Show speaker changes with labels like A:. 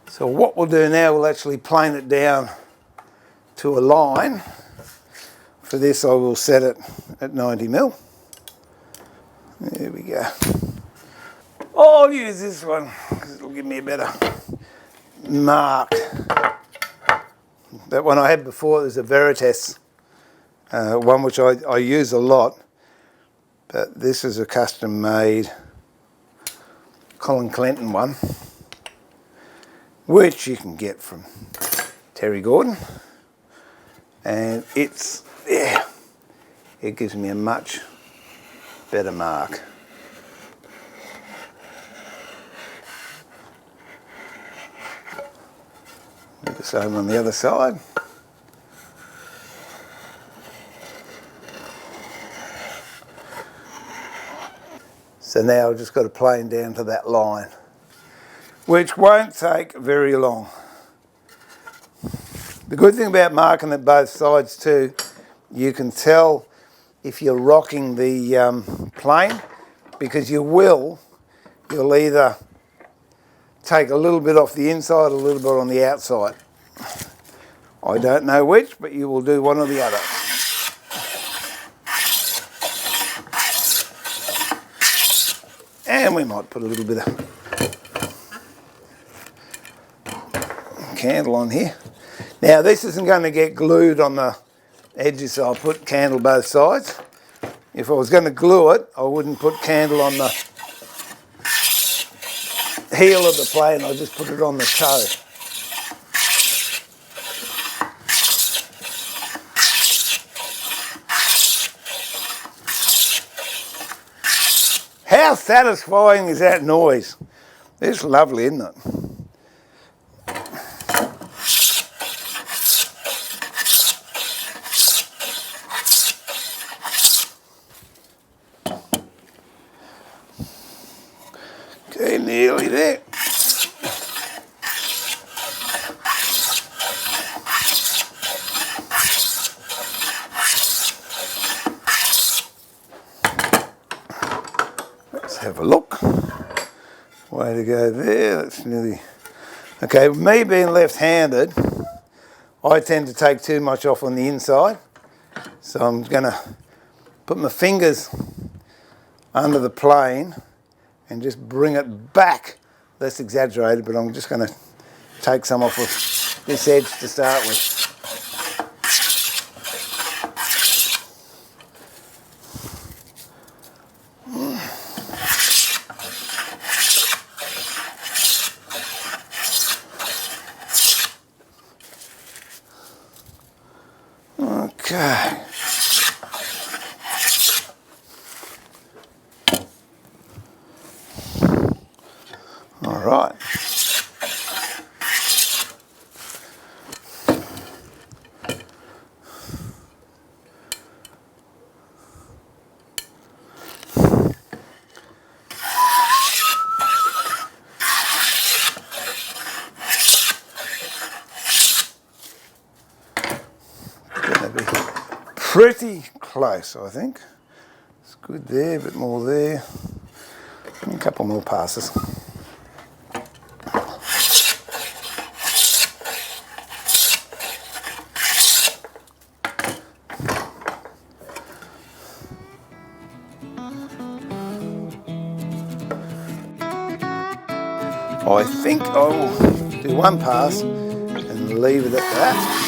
A: So what we'll do now, we'll actually plane it down to a line. For this I will set it at 90mm. There we go. I'll use this one because it'll give me a better mark. That one I had before was a Veritas, one which I use a lot, but this is a custom made Colin Clinton one, which you can get from Terry Gordon, and it gives me a much better mark. Do the same on the other side. So now I've just got to plane down to that line, which won't take very long. The good thing about marking at both sides too, you can tell if you're rocking the plane, because you'll either take a little bit off the inside, a little bit on the outside. I don't know which, but you will do one or the other. And we might put a little bit of candle on here. Now this isn't going to get glued on the edges, so I'll put candle both sides. If I was going to glue it, I wouldn't put candle on the heel of the plane, I'll just put it on the toe. How satisfying is that noise? It's lovely, isn't it? Okay, nearly there. Let's have a look. Way to go there. That's nearly... Okay, me being left-handed, I tend to take too much off on the inside. So I'm going to put my fingers under the plane and just bring it back. That's exaggerated, but I'm just going to take some off with this edge to start with. Okay. All right. Pretty close, I think. It's good there, a bit more there. And a couple more passes. I think I will do one pass and leave it at that.